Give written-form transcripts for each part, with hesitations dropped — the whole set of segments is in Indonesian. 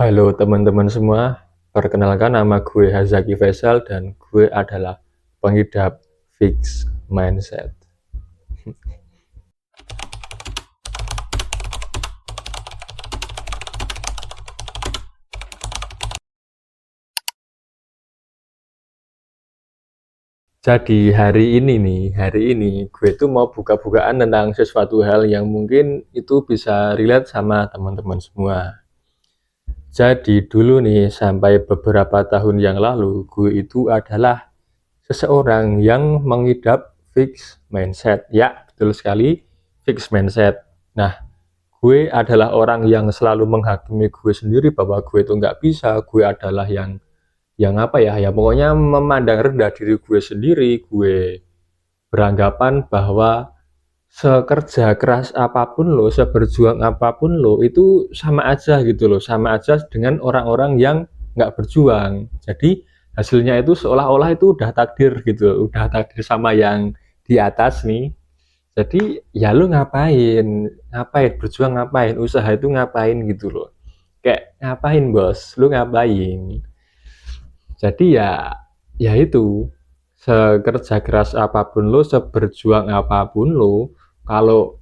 Halo teman-teman semua, perkenalkan nama gue Hazaki Faisal dan gue adalah pengidap fixed mindset. Jadi hari ini gue tuh mau buka-bukaan tentang sesuatu hal yang mungkin itu bisa relate sama teman-teman semua. Jadi dulu nih, sampai beberapa tahun yang lalu, gue itu adalah seseorang yang mengidap fixed mindset. Ya, betul sekali, fixed mindset. Nah, gue adalah orang yang selalu menghakimi gue sendiri bahwa gue itu nggak bisa. Gue adalah yang apa ya, ya pokoknya memandang rendah diri gue sendiri. Gue beranggapan bahwa sekerja keras apapun lo, seberjuang apapun lo, itu sama aja gitu loh, sama aja dengan orang-orang yang nggak berjuang. Jadi hasilnya itu seolah-olah itu udah takdir gitu, udah takdir sama yang di atas nih. Jadi ya lu ngapain berjuang, ngapain usaha itu, ngapain gitu loh, kayak ngapain bos, lu ngapain. Jadi ya itu, sekerja keras apapun lo, seberjuang apapun lo, kalau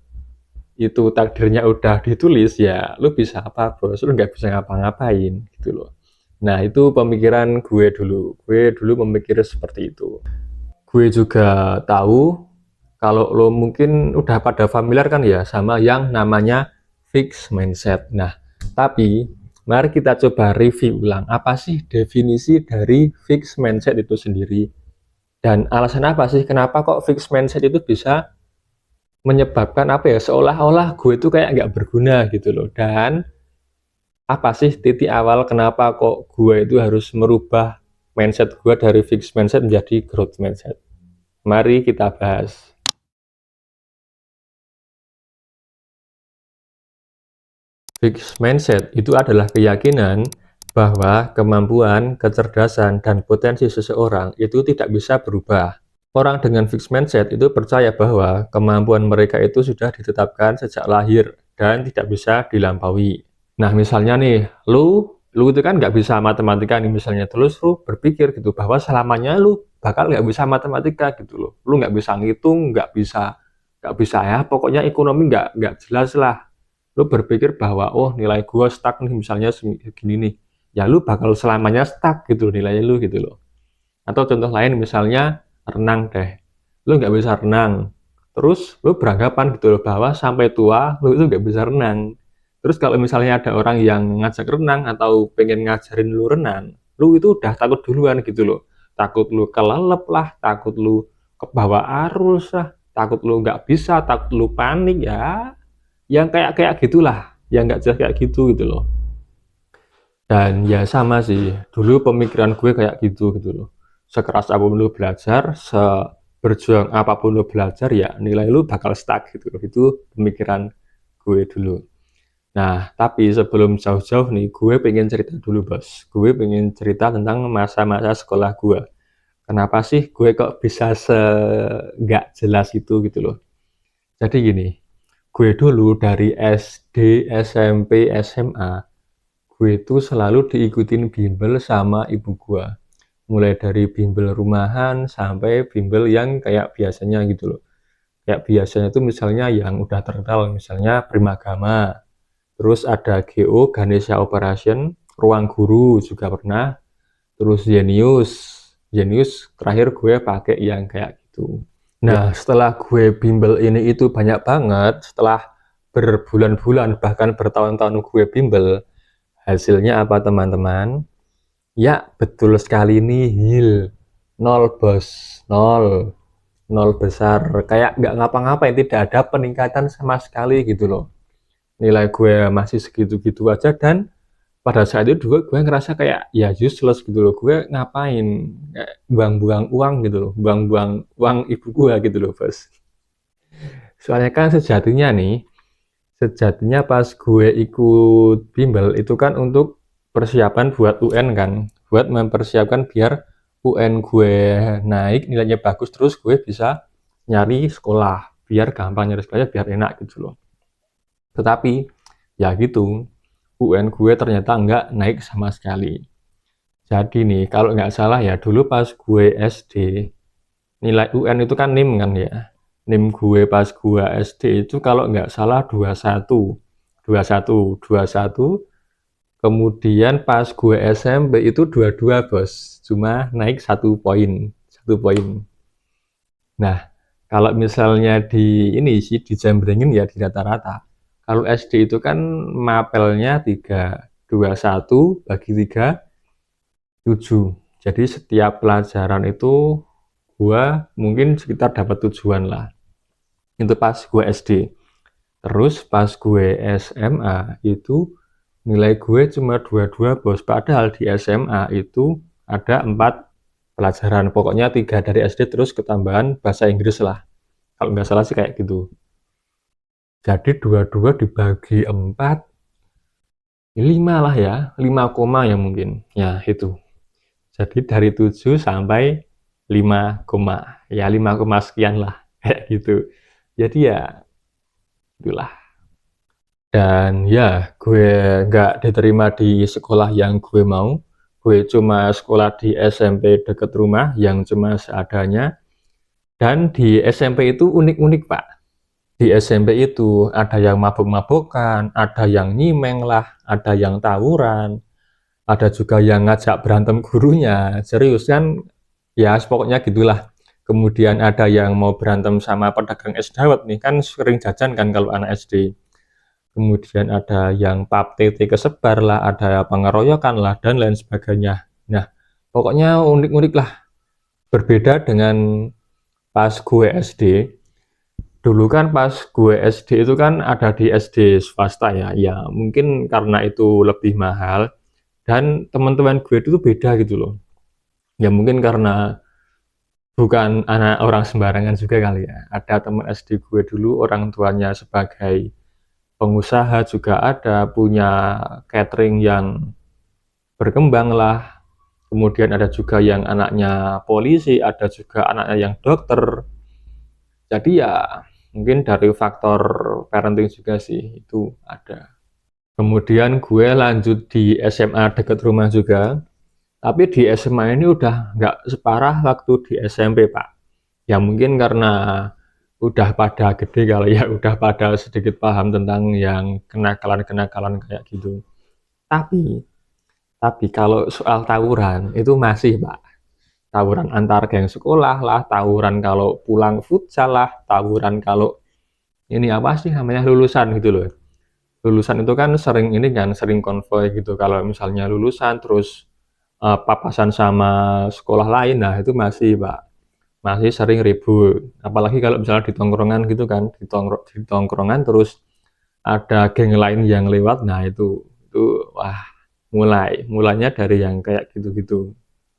itu takdirnya udah ditulis, ya lu bisa apa bos, lu nggak bisa ngapa-ngapain gitu loh. Nah, itu pemikiran gue dulu memikir seperti itu. Gue juga tahu kalau lo mungkin udah pada familiar kan ya sama yang namanya fixed mindset. Nah, tapi mari kita coba review ulang, apa sih definisi dari fixed mindset itu sendiri, dan alasan apa sih kenapa kok fixed mindset itu bisa menyebabkan apa ya, seolah-olah gue itu kayak nggak berguna gitu loh. Dan apa sih titik awal kenapa kok gue itu harus merubah mindset gue dari fixed mindset menjadi growth mindset. Mari kita bahas. Fixed mindset itu adalah keyakinan bahwa kemampuan, kecerdasan, dan potensi seseorang itu tidak bisa berubah. Orang dengan fixed mindset itu percaya bahwa kemampuan mereka itu sudah ditetapkan sejak lahir dan tidak bisa dilampaui. Nah, misalnya nih, lu itu kan nggak bisa matematika nih misalnya, terus lu berpikir gitu bahwa selamanya lu bakal nggak bisa matematika gitu loh. Lu nggak bisa ngitung, nggak bisa ya, pokoknya ekonomi nggak jelas lah. Lu berpikir bahwa oh, nilai gua stuck nih misalnya segini nih, ya lu bakal selamanya stuck gitu loh, nilai lu gitu loh. Atau contoh lain misalnya renang deh, lu nggak bisa renang, terus lu beranggapan gitu loh bahwa sampai tua lu itu nggak bisa renang. Terus kalau misalnya ada orang yang ngajak renang atau pengen ngajarin lu renang, lu itu udah takut duluan gitu loh. Takut lu kelelep lah, takut lu kebawa arus lah, takut lu nggak bisa, takut lu panik ya, yang kayak kayak gitulah, yang nggak jelas kayak gitu loh. Dan ya sama sih, dulu pemikiran gue kayak gitu loh. Sekeras apapun lu belajar, seberjuang apapun lu belajar, ya nilai lu bakal stuck gitu loh. Itu pemikiran gue dulu. Nah, tapi sebelum jauh-jauh nih, gue pengen cerita dulu bos. Gue pengen cerita tentang masa-masa sekolah gue. Kenapa sih gue kok bisa nggak jelas itu gitu loh. Jadi gini, gue dulu dari SD, SMP, SMA, gue itu selalu diikutin bimbel sama ibu gue. Mulai dari bimbel rumahan sampai bimbel yang kayak biasanya gitu loh. Kayak biasanya itu misalnya yang udah terkenal, misalnya Primagama, terus ada GO, Ganesha Operation, Ruang Guru juga pernah, terus Genius terakhir gue pakai yang kayak gitu. Nah, setelah gue bimbel ini itu banyak banget, setelah berbulan-bulan bahkan bertahun-tahun gue bimbel, hasilnya apa teman-teman? Ya, betul sekali, nihil. Nol bos, nol. Nol besar, kayak nggak ngapa-ngapain, tidak ada peningkatan sama sekali gitu loh. Nilai gue masih segitu-gitu aja, dan pada saat itu juga gue ngerasa kayak ya useless gitu loh. Gue ngapain, kayak buang-buang uang gitu loh, buang-buang uang ibu gue gitu loh bos. Soalnya kan sejatinya pas gue ikut bimbel itu kan untuk persiapan buat UN kan, buat mempersiapkan biar UN gue naik, nilainya bagus, terus gue bisa nyari sekolah, biar gampang nyari sekolahnya, biar enak gitu loh. Tetapi ya gitu, UN gue ternyata nggak naik sama sekali. Jadi nih, kalau nggak salah ya, dulu pas gue SD, nilai UN itu kan NIM kan ya. NIM gue pas gue SD itu kalau nggak salah 21. 21, 21. Kemudian pas gue SMP itu 22 bos. Cuma naik 1 poin. 1 poin. Nah, kalau misalnya di ini sih, dijambrengin ya di rata-rata. Kalau SD itu kan mapelnya 3. 21 bagi 3, 7. Jadi setiap pelajaran itu gua mungkin sekitar dapat tujuan lah. Itu pas gue SD. Terus pas gue SMA itu nilai gue cuma 22 bos. Padahal di SMA itu ada 4 pelajaran. Pokoknya 3 dari SD terus ketambahan bahasa Inggris lah. Kalau nggak salah sih kayak gitu. Jadi 22 dibagi 4, 5 lah ya. 5 koma ya mungkin. Ya itu. Jadi dari 7 sampai 5 koma. Ya 5 koma sekian lah. Kayak gitu. Jadi ya itulah. Dan ya gue nggak diterima di sekolah yang gue mau. Gue cuma sekolah di SMP deket rumah yang cuma seadanya. Dan di SMP itu unik-unik pak. Di SMP itu ada yang mabuk-mabukan, ada yang nyimeng lah, ada yang tawuran, ada juga yang ngajak berantem gurunya. Serius kan, ya pokoknya gitulah. Kemudian ada yang mau berantem sama pedagang es dawet nih, kan sering jajan kan kalau anak SD. Kemudian ada yang pap tete kesebar lah, ada pengeroyokan lah, dan lain sebagainya. Nah, pokoknya unik-unik lah. Berbeda dengan pas gue SD. Dulu kan pas gue SD itu kan ada di SD swasta ya. Ya mungkin karena itu lebih mahal. Dan teman-teman gue itu beda gitu loh. Ya mungkin karena bukan anak orang sembarangan juga kali ya. Ada teman SD gue dulu orang tuanya sebagai pengusaha juga ada, punya catering yang berkembang lah. Kemudian ada juga yang anaknya polisi, ada juga anaknya yang dokter. Jadi ya mungkin dari faktor parenting juga sih itu ada. Kemudian gue lanjut di SMA dekat rumah juga. Tapi di SMA ini udah nggak separah waktu di SMP, Pak. Ya mungkin karena udah pada gede kali ya, udah pada sedikit paham tentang yang kenakalan-kenakalan kayak gitu. Tapi, tapi kalau soal tawuran itu masih, Pak. Tawuran antar geng sekolah lah, tawuran kalau pulang futsal lah, tawuran kalau ini apa sih namanya lulusan gitu loh. Lulusan itu kan sering ini kan, sering konvoy gitu. Kalau misalnya lulusan terus papasan sama sekolah lain, nah itu masih Pak, masih sering ribut. Apalagi kalau misalnya di tongkrongan gitu kan, di tongkrongan terus ada geng lain yang lewat, nah itu wah mulainya dari yang kayak gitu-gitu.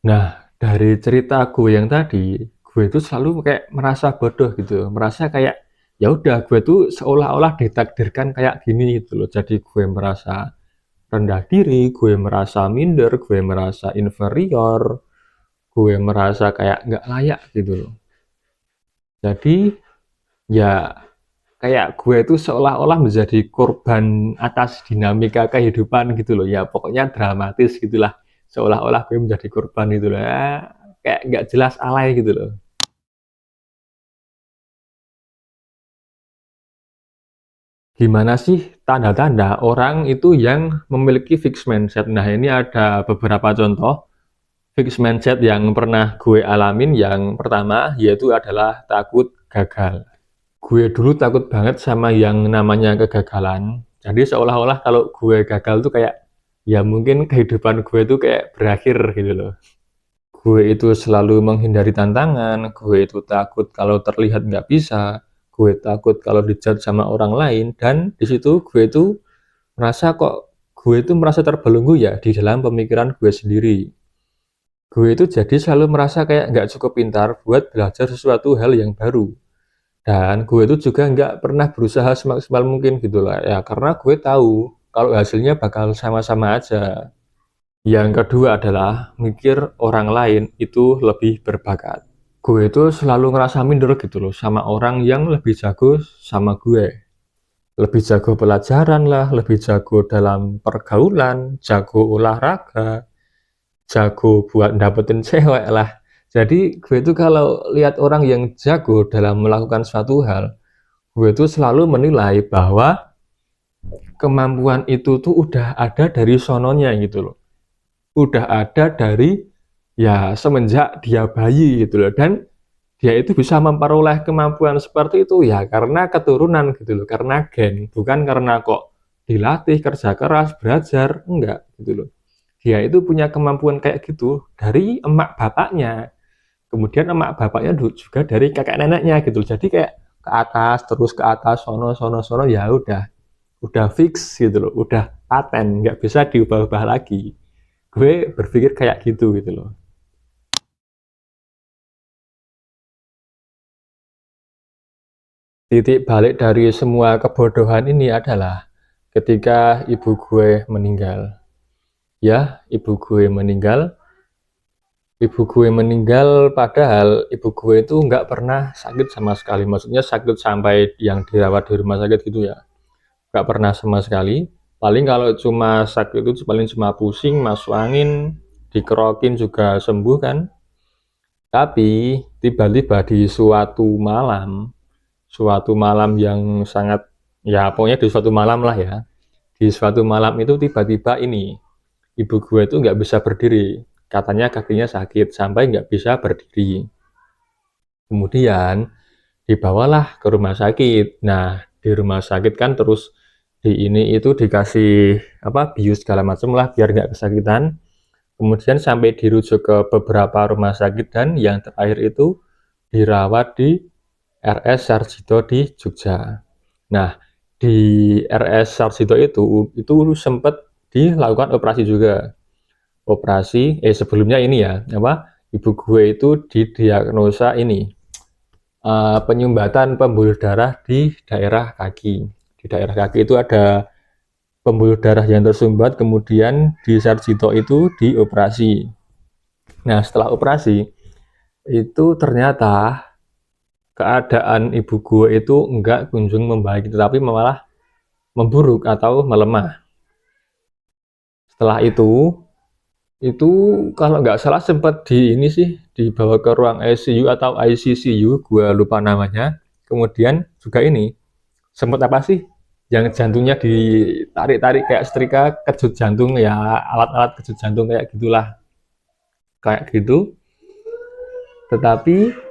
Nah dari cerita gue yang tadi, gue itu selalu kayak merasa bodoh gitu, merasa kayak ya udah gue tuh seolah-olah ditakdirkan kayak gini gitu loh. Jadi gue merasa rendah diri, gue merasa minder, gue merasa inferior, gue merasa kayak nggak layak gitu loh. Jadi ya kayak gue itu seolah-olah menjadi korban atas dinamika kehidupan gitu loh. Ya pokoknya dramatis gitulah. Seolah-olah gue menjadi korban gitu loh. Ya, kayak nggak jelas alay gitu loh. Gimana sih tanda-tanda orang itu yang memiliki fixed mindset? Nah ini ada beberapa contoh fixed mindset yang pernah gue alamin. Yang pertama yaitu adalah takut gagal. Gue dulu takut banget sama yang namanya kegagalan. Jadi seolah-olah kalau gue gagal tuh kayak ya mungkin kehidupan gue tuh kayak berakhir gitu loh. Gue itu selalu menghindari tantangan, gue itu takut kalau terlihat nggak bisa, gue takut kalau dijudge sama orang lain, dan di situ gue itu merasa kok gue itu merasa terbelenggu ya di dalam pemikiran gue sendiri. Gue itu jadi selalu merasa kayak nggak cukup pintar buat belajar sesuatu hal yang baru. Dan gue itu juga nggak pernah berusaha semaksimal mungkin gitu lah ya, karena gue tahu kalau hasilnya bakal sama-sama aja. Yang kedua adalah mikir orang lain itu lebih berbakat. Gue itu selalu ngerasa minder gitu loh sama orang yang lebih jago sama gue. lebih jago pelajaran lah, lebih jago dalam pergaulan, jago olahraga, jago buat dapetin cewek lah. Jadi gue itu kalau lihat orang yang jago dalam melakukan suatu hal, gue itu selalu menilai bahwa kemampuan itu tuh udah ada dari sononya gitu loh. Udah ada dari ya semenjak dia bayi gitu loh. Dan dia itu bisa memperoleh kemampuan seperti itu ya karena keturunan gitu loh, karena gen, bukan karena kok dilatih kerja keras belajar, enggak gitu loh. Dia itu punya kemampuan kayak gitu dari emak bapaknya, kemudian emak bapaknya juga dari kakek neneknya gitu loh. Jadi kayak ke atas terus ke atas, sono sono sono, ya udah fix gitu loh, udah paten, nggak bisa diubah-ubah lagi. Gue berpikir kayak gitu gitu loh. Titik balik dari semua kebodohan ini adalah ketika ibu gue meninggal. Ya, ibu gue meninggal padahal ibu gue itu nggak pernah sakit sama sekali. Maksudnya sakit sampai yang dirawat di rumah sakit gitu ya. Nggak pernah sama sekali. Paling kalau cuma sakit itu paling cuma pusing, masuk angin, dikerokin juga sembuh kan. Tapi tiba-tiba di suatu malam yang sangat, ya pokoknya di suatu malam lah ya, di suatu malam itu tiba-tiba ini ibu gue itu nggak bisa berdiri, katanya kakinya sakit sampai nggak bisa berdiri. Kemudian dibawalah ke rumah sakit. Nah di rumah sakit kan terus di ini itu dikasih apa bius segala macam lah biar nggak kesakitan. Kemudian sampai dirujuk ke beberapa rumah sakit dan yang terakhir itu dirawat di RS Sarjito di Jogja. Nah, di RS Sarjito itu sempat dilakukan operasi juga. Operasi, sebelumnya ini ya, ibu gue itu didiagnosa ini, penyumbatan pembuluh darah di daerah kaki. Di daerah kaki itu ada pembuluh darah yang tersumbat, kemudian di Sarjito itu dioperasi. Nah, setelah operasi, itu ternyata keadaan ibu gue itu enggak kunjung membaik, tetapi malah memburuk atau melemah. Setelah itu kalau nggak salah sempat di ini sih, dibawa ke ruang ICU atau ICCU, gue lupa namanya. Kemudian juga ini, sempat apa sih, yang jantungnya ditarik-tarik kayak setrika, kejut jantung ya, alat-alat kejut jantung kayak gitulah, kayak gitu. Tetapi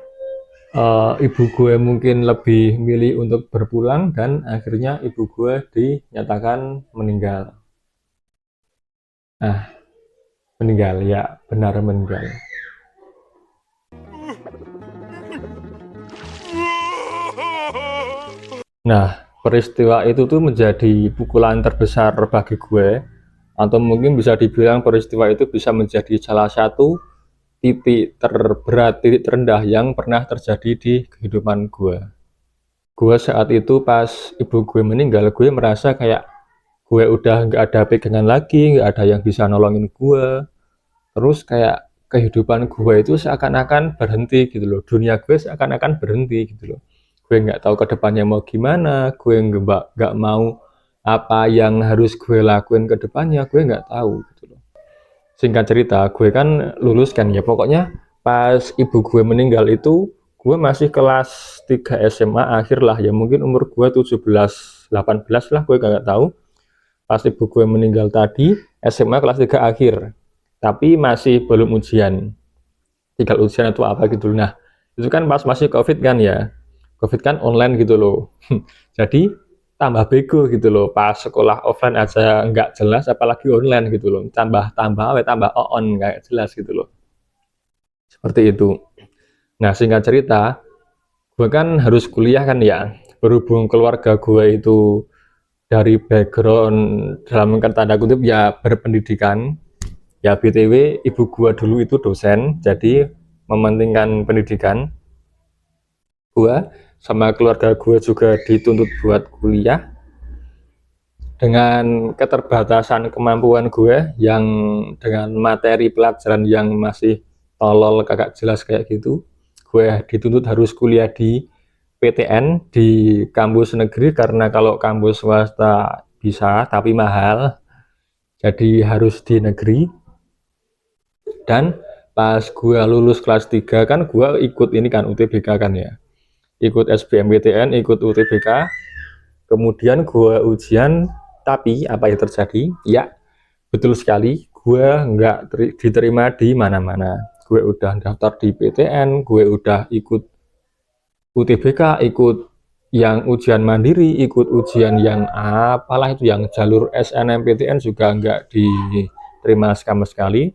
ibu gue mungkin lebih milih untuk berpulang dan akhirnya ibu gue dinyatakan meninggal. Nah, meninggal ya, benar meninggal. Nah, peristiwa itu tuh menjadi pukulan terbesar bagi gue, atau mungkin bisa dibilang peristiwa itu bisa menjadi salah satu titik terberat, titik terendah yang pernah terjadi di kehidupan gue. Gue saat itu pas ibu gue meninggal, gue merasa kayak gue udah nggak ada pegangan lagi, nggak ada yang bisa nolongin gue. Terus kayak kehidupan gue itu seakan-akan berhenti gitu loh, dunia gue seakan-akan berhenti gitu loh. Gue nggak tahu ke depannya mau gimana, gue nggak mau apa yang harus gue lakuin ke depannya, gue nggak tahu gitu loh. Singkat cerita, gue kan lulus kan ya, pokoknya pas ibu gue meninggal itu gue masih kelas 3 SMA akhir lah ya, mungkin umur gue 17 18 lah, gue nggak tahu. Pas ibu gue meninggal tadi SMA kelas 3 akhir, tapi masih belum ujian, tinggal ujian atau apa gitu. Nah itu kan pas masih covid kan ya, covid kan online gitu loh. Jadi tambah bego gitu loh, pas sekolah offline aja nggak jelas apalagi online gitu loh, tambah on nggak jelas gitu loh, seperti itu. Nah singkat cerita, gue kan harus kuliah kan ya, berhubung keluarga gue itu dari background dalam tanda kutip ya berpendidikan. Ya BTW ibu gua dulu itu dosen, jadi mementingkan pendidikan. Gua sama keluarga gua juga dituntut buat kuliah. Dengan keterbatasan kemampuan gue yang dengan materi pelajaran yang masih tolol kagak jelas kayak gitu, gue dituntut harus kuliah di PTN di kampus negeri, karena kalau kampus swasta bisa tapi mahal, jadi harus di negeri. Dan pas gua lulus kelas 3 kan gua ikut ini kan UTBK kan ya, ikut SBMPTN, ikut UTBK, kemudian gua ujian. Tapi apa yang terjadi? Ya, betul sekali, gue nggak diterima di mana-mana. Gue udah daftar di PTN, gue udah ikut UTBK, ikut yang ujian mandiri, ikut ujian yang apalah itu, yang jalur SNMPTN juga nggak diterima sama sekali.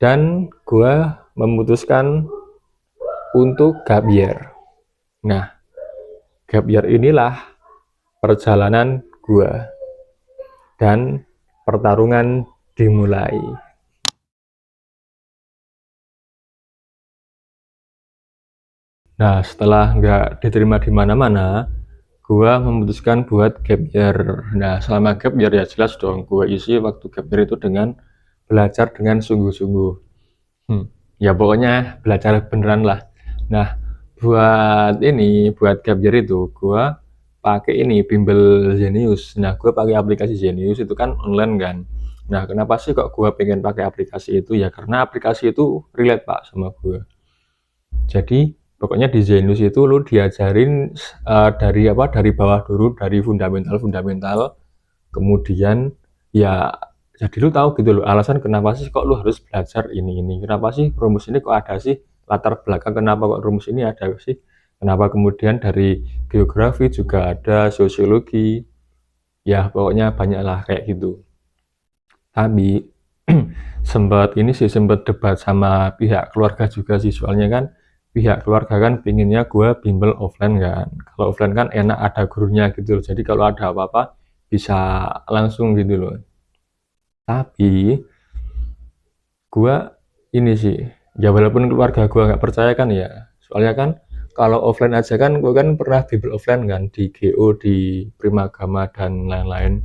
Dan gue memutuskan untuk gap year. Nah, gap year inilah perjalanan gue dan pertarungan dimulai. Nah, setelah nggak diterima di mana-mana, gua memutuskan buat gap year. Nah, selama gap year ya jelas dong, gua isi waktu gap year itu dengan belajar dengan sungguh-sungguh. Ya pokoknya belajar beneran lah. Nah, buat gap year itu gua pakai ini Bimbel Zenius. Nah, gua pakai aplikasi Zenius itu kan online kan. Nah, kenapa sih kok gua pengen pakai aplikasi itu? Ya karena aplikasi itu relate Pak sama gua. Jadi pokoknya di Zenius itu lu diajarin dari bawah dulu, dari fundamental, kemudian ya jadi lu tahu gitu loh alasan kenapa sih kok lu harus belajar ini, kenapa sih rumus ini kok ada sih, latar belakang kenapa kok rumus ini ada sih, kenapa kemudian dari geografi juga ada, sosiologi, ya pokoknya banyaklah kayak gitu. Tapi sempat debat sama pihak keluarga juga sih, soalnya kan pihak keluarga kan pinginnya gue bimbel offline kan. Kalau offline kan enak ada gurunya gitu loh, jadi kalau ada apa-apa bisa langsung gitu loh. Tapi gue ini sih, ya walaupun keluarga gue nggak percaya kan ya, soalnya kan kalau offline aja kan gue kan pernah bimbel offline kan di GO, di Primagama dan lain-lain.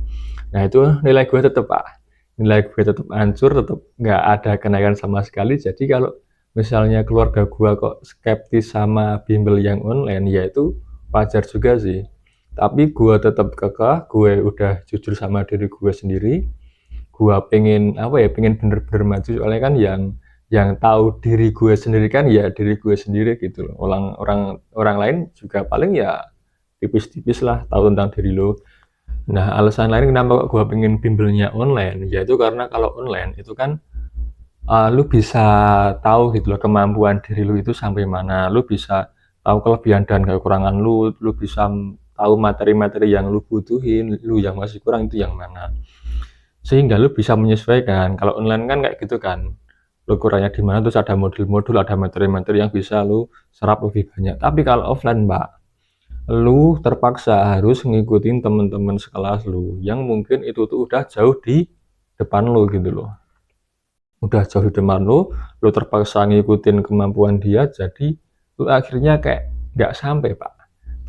Nah itu nilai gue tetap Pak, nilai gue tetap hancur, tetap nggak ada kenaikan sama sekali. Jadi kalau misalnya keluarga gue kok skeptis sama bimbel yang online, ya itu wajar juga sih. Tapi gue tetap kekeh, gue udah jujur sama diri gue sendiri. Gue pengen apa ya, pengen bener-bener maju, soalnya kan yang tahu diri gue sendiri kan ya diri gue sendiri gitu loh. Orang lain juga paling ya tipis-tipis lah tahu tentang diri lo. Nah, alasan lain kenapa gue pengen bimbelnya online, yaitu karena kalau online itu kan lu bisa tahu gitu loh kemampuan diri lu itu sampai mana, lu bisa tahu kelebihan dan kekurangan lu bisa tahu materi-materi yang lu butuhin, lu yang masih kurang itu yang mana. Sehingga lu bisa menyesuaikan. Kalau online kan kayak gitu kan, lu kurangnya di mana, terus ada modul-modul, ada materi-materi yang bisa lu serap lebih banyak. Tapi kalau offline, Mbak, lu terpaksa harus ngikutin temen-temen sekelas lu yang mungkin itu tuh udah jauh di depan lu gitu loh, udah jauh di depan lu terpaksa ngikutin kemampuan dia, jadi lu akhirnya kayak nggak sampai Pak.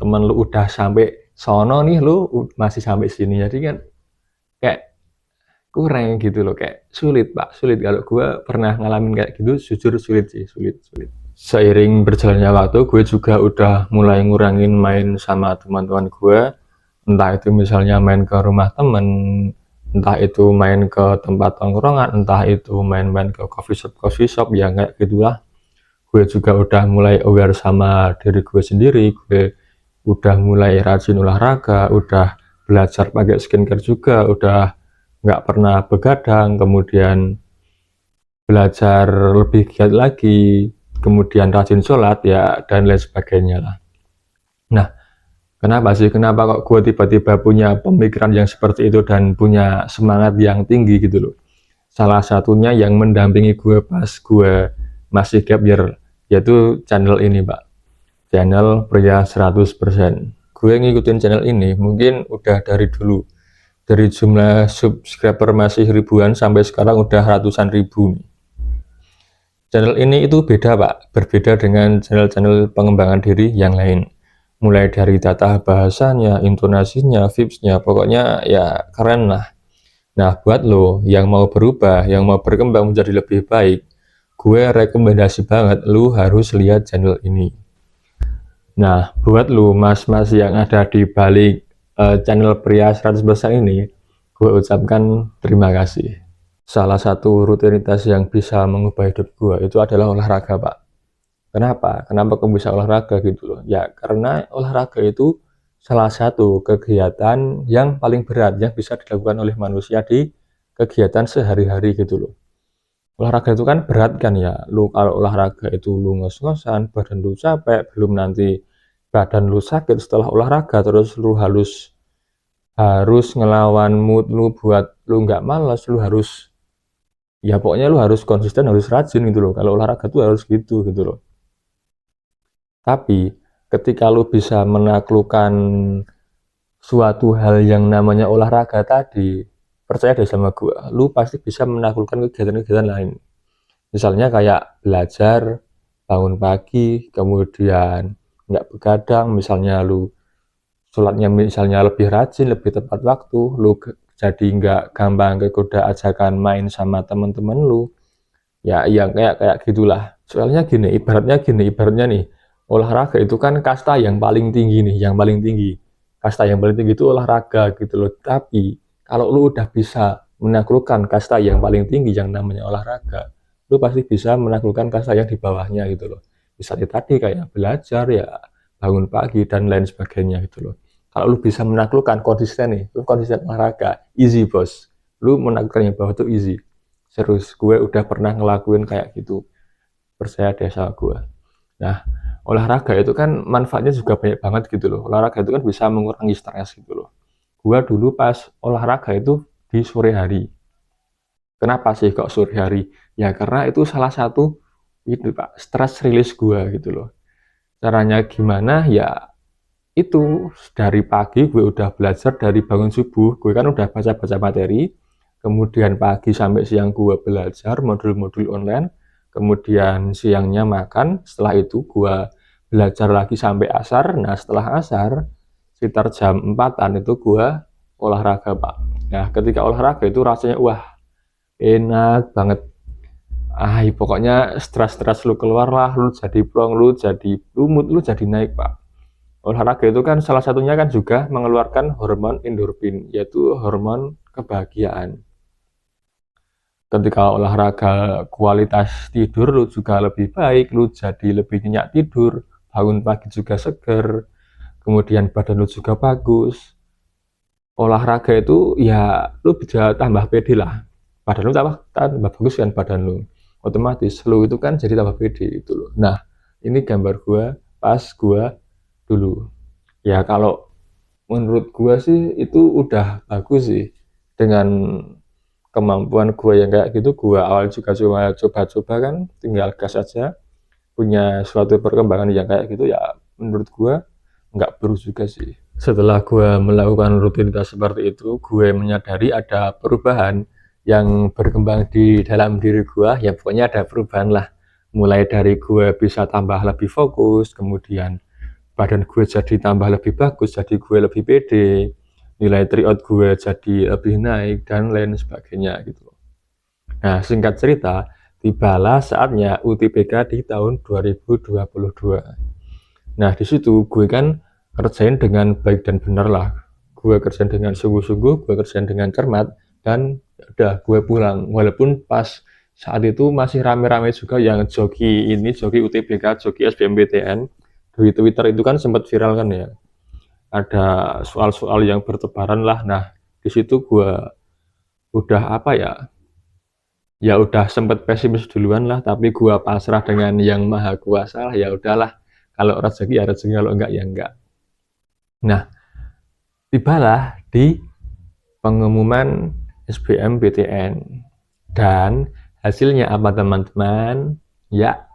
Temen lu udah sampai sono nih, lu masih sampai sini, jadi kan kayak kurang gitu loh, kayak sulit Pak, sulit. Kalau gue pernah ngalamin kayak gitu, jujur sulit sih, sulit. Seiring berjalannya waktu, gue juga udah mulai ngurangin main sama teman-teman gue, entah itu misalnya main ke rumah temen, entah itu main ke tempat tongkrongan, entah itu main-main ke coffee shop, ya kayak gitulah. Gue juga udah mulai aware sama diri gue sendiri, gue udah mulai rajin olahraga, udah belajar pakai skincare juga, udah nggak pernah begadang, kemudian belajar lebih giat lagi, kemudian rajin sholat ya, dan lain sebagainya lah. Nah, kenapa kok gue tiba-tiba punya pemikiran yang seperti itu dan punya semangat yang tinggi gitu loh. Salah satunya yang mendampingi gue pas gue masih gap year, yaitu channel ini Pak, channel Pria 100%. Gue ngikutin channel ini mungkin udah dari dulu, dari jumlah subscriber masih ribuan sampai sekarang udah ratusan ribu nih. Channel ini itu beda Pak, berbeda dengan channel-channel pengembangan diri yang lain. Mulai dari tata bahasanya, intonasinya, vibes-nya, pokoknya ya keren lah. Nah, buat lo yang mau berubah, yang mau berkembang menjadi lebih baik, gue rekomendasi banget lo harus lihat channel ini. Nah, buat lu mas-mas yang ada di balik channel pria 100% ini, gue ucapkan terima kasih. Salah satu rutinitas yang bisa mengubah hidup gue itu adalah olahraga, Pak. Kenapa? Kenapa kok bisa olahraga gitu loh? Ya, karena olahraga itu salah satu kegiatan yang paling berat yang bisa dilakukan oleh manusia di kegiatan sehari-hari gitu loh. Olahraga itu kan berat kan ya. Lu kalau olahraga itu lu ngos-ngosan, badan lu capek, belum nanti badan lu sakit setelah olahraga, terus lu harus ngelawan mood lu buat lu nggak malas, lu harus ya pokoknya lu harus konsisten, harus rajin gitu loh. Kalau olahraga tuh harus gitu loh. Tapi ketika lu bisa menaklukkan suatu hal yang namanya olahraga tadi, percaya deh sama gua, lu pasti bisa menaklukkan kegiatan-kegiatan lain. Misalnya kayak belajar, bangun pagi, kemudian nggak begadang, misalnya lu sholatnya misalnya lebih rajin, lebih tepat waktu, lu jadi nggak gampang kegoda ajakan main sama temen-temen lu, ya yang kayak gitulah. Soalnya gini, ibaratnya nih, olahraga itu kan kasta yang paling tinggi nih, yang paling tinggi. Kasta yang paling tinggi itu olahraga gitu loh. Tapi kalau lu udah bisa menaklukkan kasta yang paling tinggi yang namanya olahraga, lu pasti bisa menaklukkan kasta yang di bawahnya gitu loh. Misalnya tadi kayak belajar ya, bangun pagi dan lain sebagainya gitu loh. Kalau lu bisa menaklukkan konsisten nih, lu konsisten olahraga, easy bos. Lu menaklukkan yang bawah tuh easy. Serius, gue udah pernah ngelakuin kayak gitu. Percaya deh sama gue. Nah, olahraga itu kan manfaatnya juga banyak banget gitu loh. Olahraga itu kan bisa mengurangi stres gitu loh. Gue dulu pas olahraga itu di sore hari. Kenapa sih kok sore hari? Ya karena itu salah satu itu Pak, stress release gue gitu loh. Caranya gimana? Ya itu dari pagi gue udah belajar dari bangun subuh, gue kan udah baca-baca materi, kemudian pagi sampai siang gue belajar modul-modul online, kemudian siangnya makan, setelah itu gue belajar lagi sampai asar. Nah setelah asar sekitar jam 4-an itu gue olahraga Pak. Nah ketika olahraga itu rasanya wah enak banget. Pokoknya stres-stres lu keluar lah, lu jadi plong, lu jadi lumut, lu jadi naik Pak. Olahraga itu kan salah satunya kan juga mengeluarkan hormon endorfin, yaitu hormon kebahagiaan. Ketika olahraga kualitas tidur lu juga lebih baik, lu jadi lebih nyenyak tidur, bangun pagi juga seger, kemudian badan lu juga bagus. Olahraga itu ya lu bisa tambah pede lah. Badan lu tambah bagus kan badan lu. Otomatis lu itu kan jadi tambah pede itu loh. Nah, ini gambar gua pas gua dulu. Ya kalau menurut gua sih itu udah bagus sih dengan kemampuan gua yang kayak gitu. Gua awal juga cuma coba-coba kan, tinggal gas aja. Punya suatu perkembangan yang kayak gitu ya menurut gua nggak buruk juga sih. Setelah gua melakukan rutinitas seperti itu, gue menyadari ada perubahan yang berkembang di dalam diri gua. Ya pokoknya ada perubahan lah. Mulai dari gue bisa tambah lebih fokus, kemudian badan gue jadi tambah lebih bagus, jadi gue lebih pede, nilai tryout gue jadi lebih naik, dan lain sebagainya gitu. Nah, singkat cerita, tibalah saatnya UTBK di tahun 2022. Nah, di situ gue kan kerjain dengan baik dan benar lah. Gue kerjain dengan sungguh-sungguh, gue kerjain dengan cermat, dan udah gue pulang. Walaupun pas saat itu masih rame-rame juga yang joki UTBK, joki SBMPTN. Di Twitter itu kan sempat viral kan ya, ada soal-soal yang bertebaran lah. Nah di situ gue udah ya udah sempat pesimis duluan lah, tapi gue pasrah dengan yang maha kuasa lah. Ya udahlah, kalau rezeki ya rezeki, kalau enggak ya enggak. Nah tibalah di pengumuman SBMPTN, dan hasilnya apa teman-teman? Ya,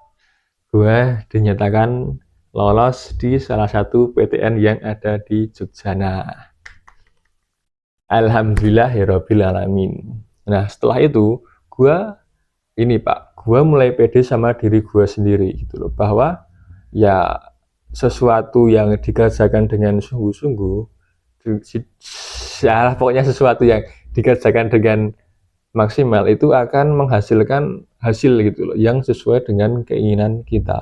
gue dinyatakan lolos di salah satu PTN yang ada di Jogja. Nah, alhamdulillahirabbil alamin. Nah, setelah itu gue gue mulai pede sama diri gue sendiri gitu loh, bahwa ya sesuatu yang dikerjakan dengan sungguh-sungguh, pokoknya sesuatu yang dikerjakan dengan maksimal itu akan menghasilkan hasil gitu loh, yang sesuai dengan keinginan kita.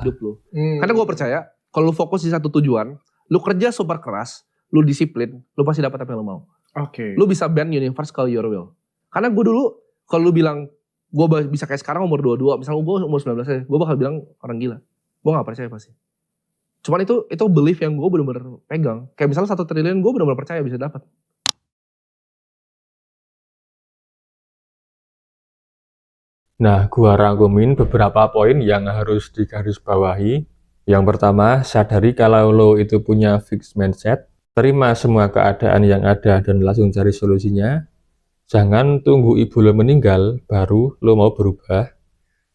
Karena gue percaya Kalau lu fokus di satu tujuan, lu kerja super keras, lu disiplin, lu pasti dapat apa yang lu mau. Lu bisa bend universe kalau your will. Karena gue dulu, kalau lu bilang, gue bisa kayak sekarang umur 22, misalnya gue umur 19 aja, gue bakal bilang orang gila. Gue gak percaya pasti. Cuman itu belief yang gue bener-bener pegang. Kayak misalnya 1 triliun, gue bener-bener percaya bisa dapat. Nah, gua rangkumin beberapa poin yang harus digarisbawahi. Yang pertama, sadari kalau lo itu punya fixed mindset, terima semua keadaan yang ada dan langsung cari solusinya. Jangan tunggu ibu lo meninggal, baru lo mau berubah.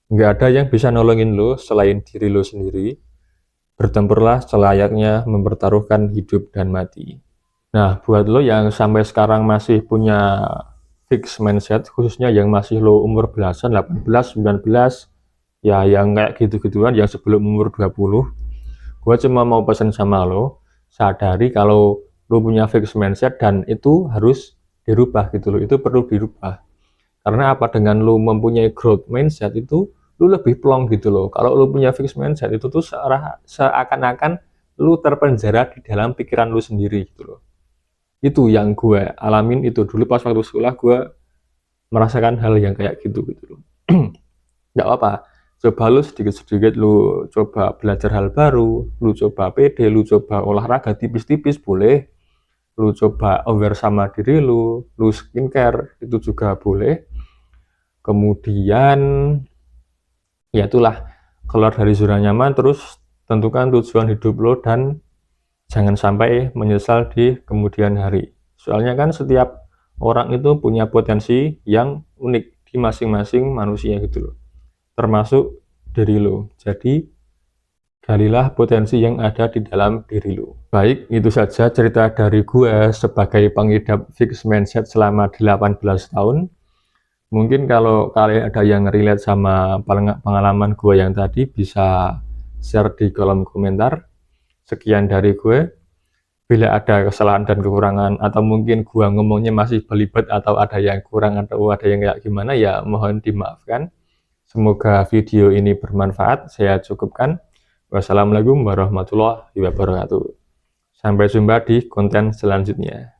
Nggak ada yang bisa nolongin lo selain diri lo sendiri. Bertempurlah selayaknya mempertaruhkan hidup dan mati. Nah, buat lo yang sampai sekarang masih punya fix mindset, khususnya yang masih lo umur belasan, 18, 19, ya yang kayak gitu-gituan, yang sebelum umur 20, gue cuma mau pesan sama lo, sadari kalau lo punya fix mindset dan itu harus dirubah gitu loh, itu perlu dirubah. Karena apa, dengan lo mempunyai growth mindset itu, lo lebih plong gitu loh. Kalau lo punya fix mindset itu tuh seakan-akan lo terpenjara di dalam pikiran lo sendiri gitu loh. Itu yang gue alamin itu dulu pas waktu sekolah, gue merasakan hal yang kayak gitu loh. Nggak apa, coba lu sedikit-sedikit lu coba belajar hal baru, lu coba PD, lu coba olahraga tipis-tipis boleh, lu coba aware sama diri lu skincare itu juga boleh. Kemudian ya itulah, keluar dari zona nyaman, terus tentukan tujuan hidup lo dan jangan sampai menyesal di kemudian hari. Soalnya kan setiap orang itu punya potensi yang unik di masing-masing manusia gitu loh. Termasuk diri lo. Jadi galilah potensi yang ada di dalam diri lo. Baik, itu saja cerita dari gue sebagai pengidap fixed mindset selama 18 tahun. Mungkin kalau kalian ada yang relate sama pengalaman gue yang tadi, bisa share di kolom komentar. Sekian dari gue. Bila ada kesalahan dan kekurangan, atau mungkin gua ngomongnya masih belibet atau ada yang kurang atau ada yang kayak gimana, ya mohon dimaafkan. Semoga video ini bermanfaat. Saya cukupkan. Wassalamualaikum warahmatullahi wabarakatuh. Sampai jumpa di konten selanjutnya.